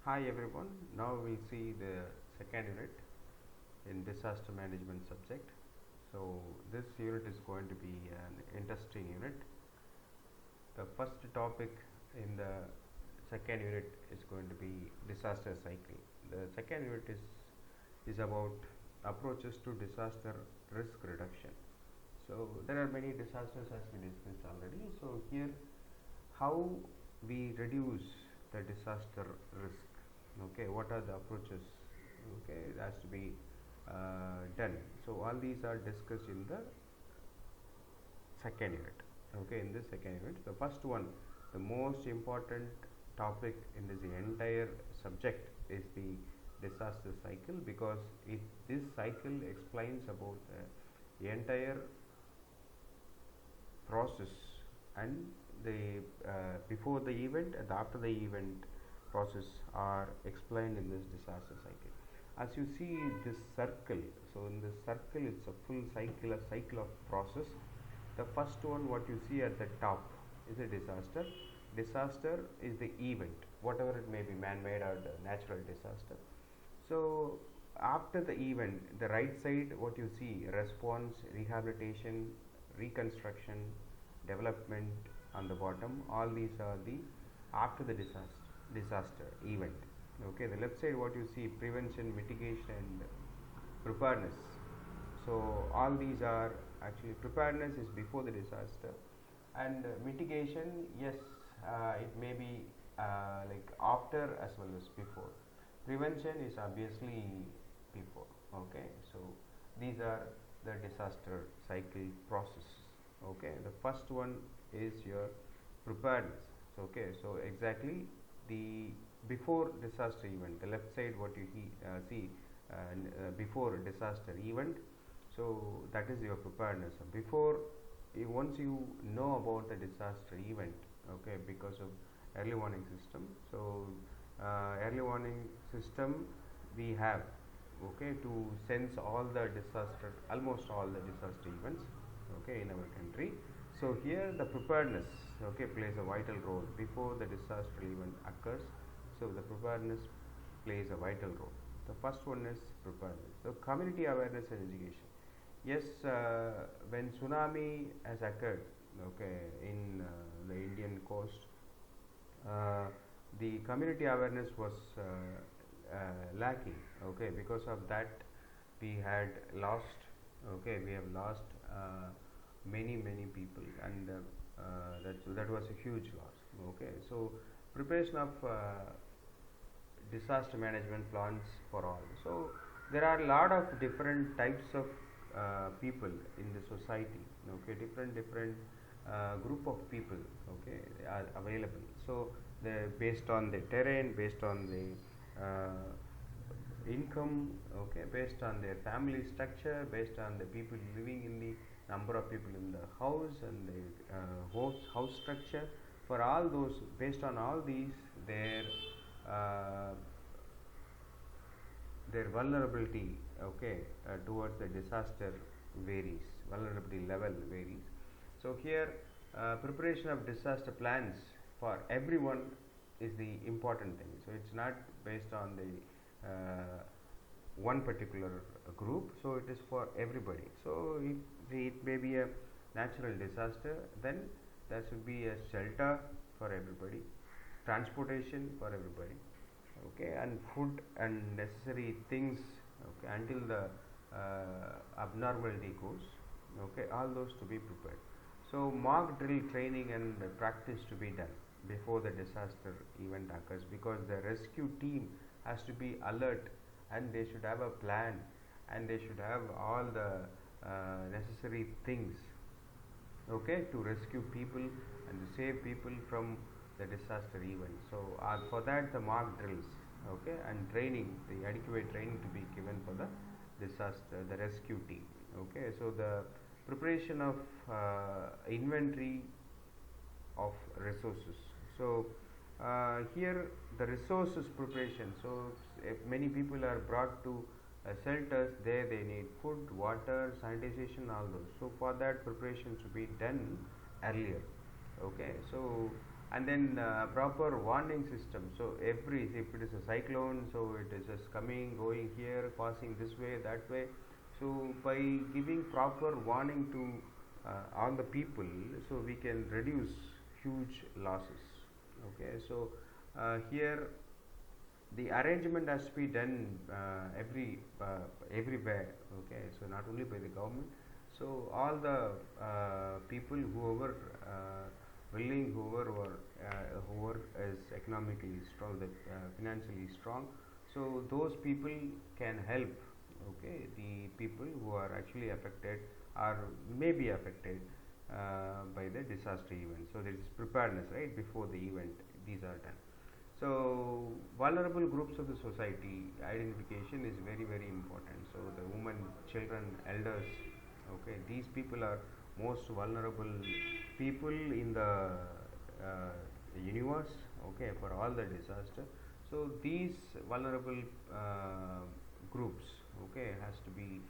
Hi everyone, now we'll see the second unit in disaster management subject. So this unit is going to be an interesting unit. The first topic in the second unit is going to be disaster cycle. The second unit is about approaches to disaster risk reduction. So there are many disasters as we discussed already. So here how we reduce the disaster risk. Okay, what are the approaches? Okay, it has to be done. So all these are discussed in the second unit. Okay, in this second unit, the first one, the most important topic in this entire subject is the disaster cycle, because this cycle explains about the entire process and the before the event and after the event process are explained in this disaster cycle. As you see this circle, so in this circle it's a full cycle, a cycle of process. The first one what you see at the top is a disaster. Disaster is the event, whatever it may be, man-made or the natural disaster. So after the event, the right side what you see, response, rehabilitation, reconstruction, development on the bottom, all these are the after the disaster event. Okay, the left side what you see, prevention, mitigation and preparedness. So all these are actually, preparedness is before the disaster, and mitigation, yes, it may be like after as well as before. Prevention is obviously before. Okay, so these are the disaster cycle process. Okay, the first one is your preparedness. So, okay, so exactly the before disaster event, the left side what you see before disaster event. So that is your preparedness. Before, once you know about the disaster event, okay, because of early warning system. So early warning system we have, okay, to sense all the disaster, almost all the disaster events, okay, in our country. So here the preparedness, okay, plays a vital role before the disaster event occurs. So the preparedness plays a vital role. The first one is preparedness. So community awareness and education. Yes, when tsunami has occurred, okay, in the Indian coast, uh, the community awareness was lacking. Okay, because of that, we had lost. Okay, we have lost many people, and that was a huge loss. Okay, so preparation of disaster management plans for all. So there are a lot of different types of people in the society. Okay, different group of people, okay, are available. So they based on the terrain, based on the income, okay, based on their family structure, based on the people living in the number of people in the house and the house structure. For all those, based on all these, uh, their vulnerability, okay, towards the disaster varies, vulnerability level varies. So here preparation of disaster plans for everyone is the important thing. So it's not based on the one particular group, so it is for everybody. So if it may be a natural disaster, then there should be a shelter for everybody, transportation for everybody, okay, and food and necessary things, okay, until the abnormality goes, okay, all those to be prepared. So mock drill training and practice to be done before the disaster event occurs, because the rescue team has to be alert, and they should have a plan, and they should have all the necessary things, okay, to rescue people and to save people from the disaster event. So for that, the mock drills, okay, and training, the adequate training to be given for the disaster, the rescue team. Okay, so the preparation of inventory of resources. So here the resources preparation. So if many people are brought to shelters, there they need food, water, sanitization, all those. So for that, preparation should be done earlier. Okay, so and then proper warning system. So every, if it is a cyclone, so it is just coming, going here, passing this way, that way. So by giving proper warning to all the people, so we can reduce huge losses. Okay, so here the arrangement has to be done everywhere. Okay, so not only by the government, so all the people, whoever willing, whoever is economically strong, that financially strong, so those people can help. Okay, the people who are actually affected or may be affected by the disaster event. So there is preparedness, right, before the event. These are done. So vulnerable groups of the society identification is very, very important. So the women, children, elders, okay, these people are most vulnerable people in the universe, okay, for all the disaster. So these vulnerable groups, okay, has to be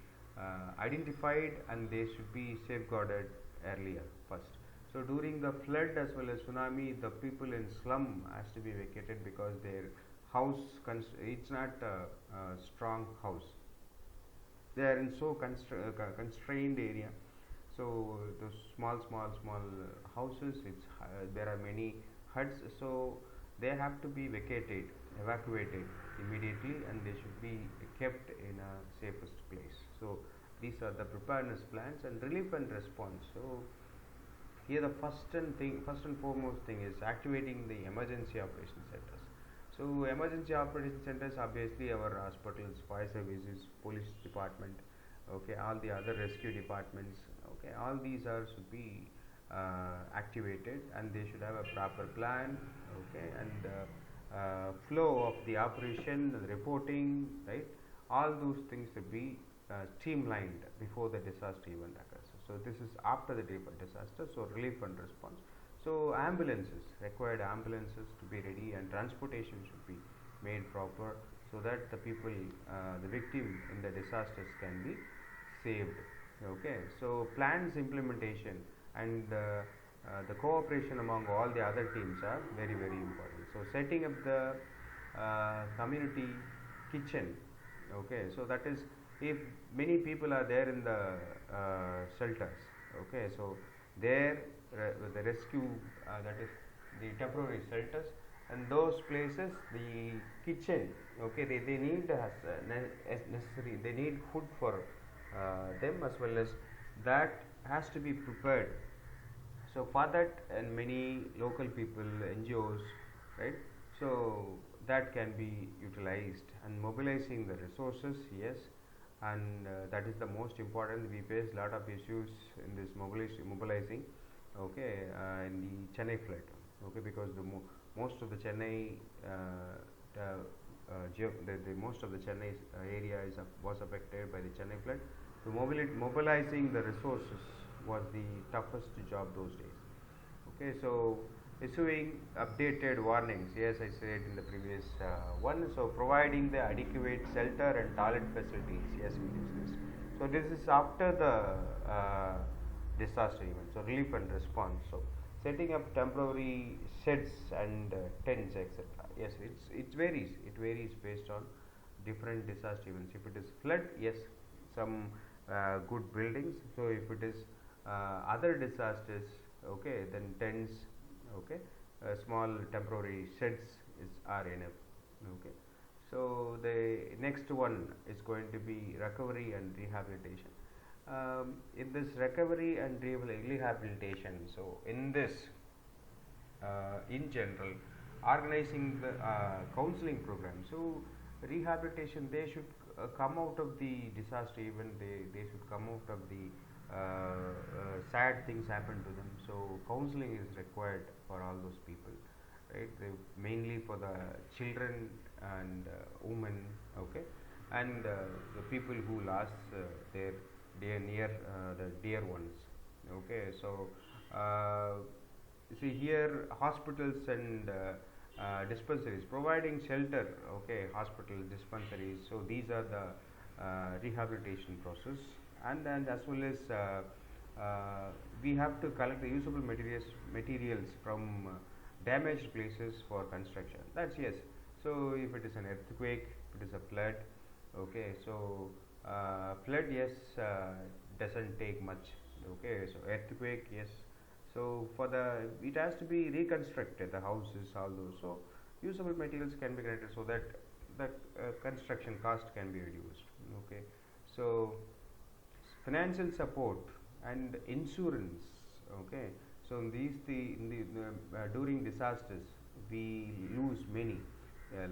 identified, and they should be safeguarded earlier first. So during the flood as well as tsunami, the people in slum has to be vacated because their house it's not a strong house. They are in so constrained area. So those small houses, it's there are many huts. So they have to be evacuated immediately, and they should be kept in a safest place. So these are the preparedness plans and relief and response. So here the first and foremost thing is activating the emergency operation centers. So emergency operation centers, obviously our hospitals, fire services, police department, okay, all the other rescue departments, okay, all these are should be activated, and they should have a proper plan, okay, and flow of the operation, the reporting, right, all those things should be streamlined before the disaster event occurs. So this is after the disaster. So relief and response. So ambulances, required ambulances to be ready, and transportation should be made proper, so that the people, the victim in the disasters can be saved. Okay, so plans implementation and the cooperation among all the other teams are very, very important. So setting up the community kitchen. Okay, so that is, if many people are there in the shelters, okay, so there the rescue, that is the temporary shelters, and those places the kitchen, okay, they need as necessary, they need food for them, as well as that has to be prepared. So for that, and many local people, NGOs, right, so that can be utilized, and mobilizing the resources, yes, and that is the most important. We face a lot of issues in this mobilizing, okay, in the Chennai flood, okay, because most of the Chennai the most of the Chennai area was affected by the Chennai flood. So mobilizing the resources was the toughest job those days. Okay, so issuing updated warnings, yes, I said in the previous one. So providing the adequate shelter and toilet facilities, yes, we discussed. So this is after the disaster event. So relief and response. So setting up temporary sheds and tents, etc. Yes, it varies. It varies based on different disaster events. If it is flood, yes, some good buildings. So if it is other disasters, okay, then tents, okay, small temporary sheds are enough. Okay, so the next one is going to be recovery and rehabilitation. In this recovery and rehabilitation, so in this, in general, organizing the counseling program. So rehabilitation, they should come out of the disaster event, they should come out of the sad things happen to them. So counseling is required for all those people, right, mainly for the children and women, okay, and the people who lost their the dear ones. Okay, so see here, hospitals and dispensaries providing shelter, okay, hospitals, dispensaries, so these are the rehabilitation process. And as well as we have to collect the usable materials from damaged places for construction. That's yes. So if it is an earthquake, if it is a flood, okay. So flood, yes, doesn't take much. Okay, so earthquake, yes. So for the it has to be reconstructed, the houses, all those. So usable materials can be created so that the construction cost can be reduced. Okay, so financial support and insurance. Okay, so in the during disasters we lose many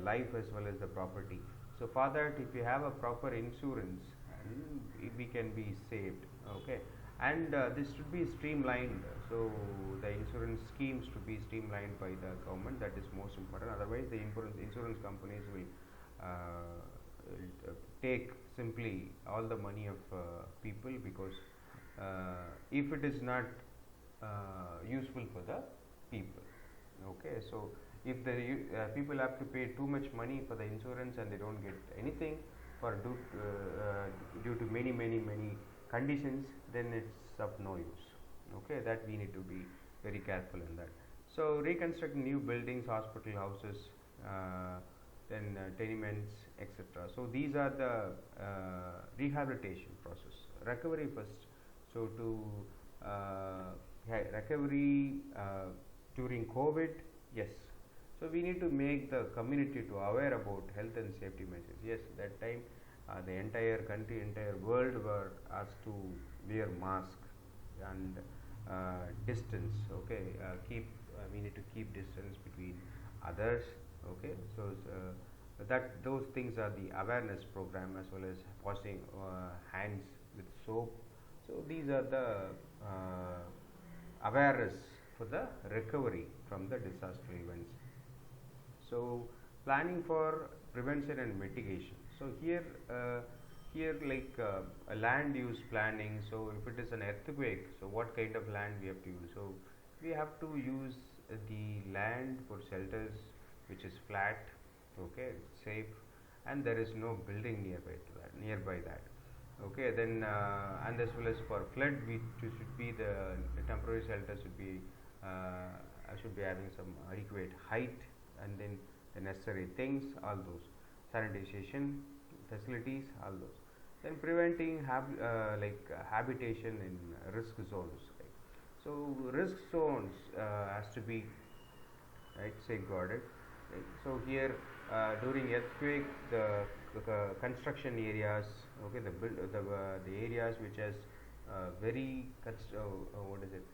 life as well as the property. So for that, if you have a proper insurance, and we can be saved. Okay, and this should be streamlined. So the insurance schemes to be streamlined by the government. That is most important. Otherwise, the insurance companies will take simply all the money of people, because if it is not useful for the people. Okay, so if the people have to pay too much money for the insurance and they don't get anything for due to many conditions, then it's of no use. Okay, that we need to be very careful in that. So reconstruct new buildings, hospital, houses, then tenements, etc. So these are the rehabilitation process. Recovery first. So to recovery during COVID, yes. So we need to make the community to aware about health and safety measures. Yes, that time the entire country, entire world were asked to wear mask and distance. Okay, keep we need to keep distance between others. Okay, so that those things are the awareness program, as well as washing hands with soap. So these are the awareness for the recovery from the disaster events. So planning for prevention and mitigation. So here like a land use planning. So if it is an earthquake, so what kind of land we have to use? So we have to use the land for shelters which is flat, okay, safe, and there is no building nearby that. Okay, then and as well as for flood, we should be the temporary shelter should be having some adequate height, and then the necessary things, all those sanitization facilities, all those. Then preventing habitation in risk zones. Right? So risk zones has to be right safeguarded. Right? So here during earthquake, the construction areas, okay, the areas which has very what is it,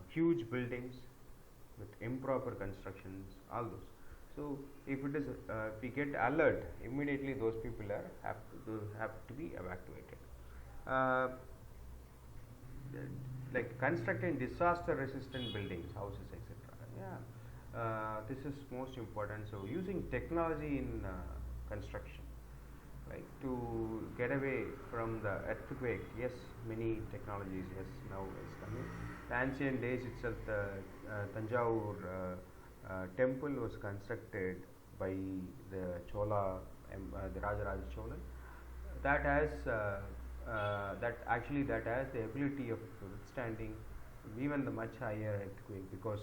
huge buildings with improper constructions, all those. So if it is if we get alert, immediately those people have to be evacuated. Uh, like constructing disaster resistant buildings, houses, etc. Yeah, this is most important. So using technology in construction, like to get away from the earthquake. Yes, many technologies, yes, now is coming. The ancient days itself, the Tanjavur temple was constructed by the the Rajaraja Chola. That has that has the ability of withstanding even the much higher earthquake, because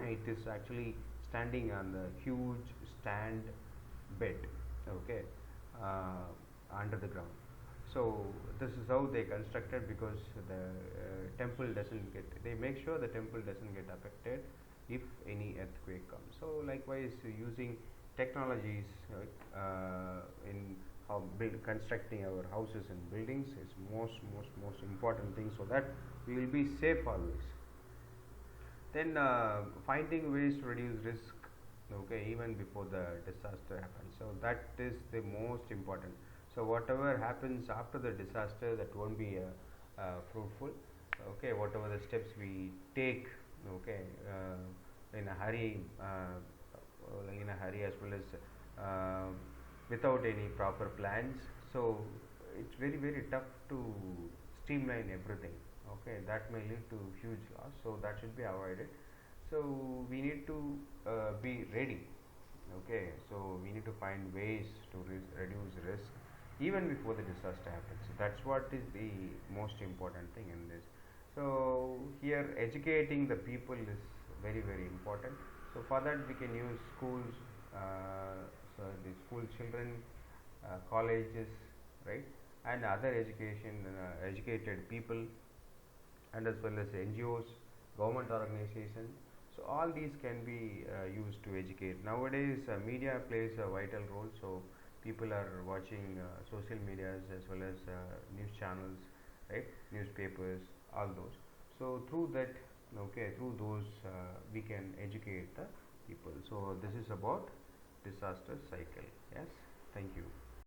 it is actually standing on the huge stand bed. Okay, under the ground. So this is how they constructed, because the temple doesn't get. They make sure the temple doesn't get affected if any earthquake comes. So likewise, using technologies in how constructing our houses and buildings is most important thing, so that we will be safe always. Then finding ways to reduce risk, okay, even before the disaster happens. So that is the most important. So whatever happens after the disaster, that won't be fruitful. Okay, whatever the steps we take, okay, in a hurry, as well as without any proper plans. So it's very tough to streamline everything. Okay, that may lead to huge loss. So that should be avoided. So we need to be ready. Okay, so we need to find ways to reduce risk even before the disaster happens. So that's what is the most important thing in this. So here educating the people is very very important. So for that we can use schools, so the school children, colleges, right, and other educated people, and as well as NGOs, government organizations. So all these can be used to educate. Nowadays, media plays a vital role. So people are watching social medias as well as news channels, right? Newspapers, all those. So through that, okay, through those we can educate the people. So this is about disaster cycle. Yes, thank you.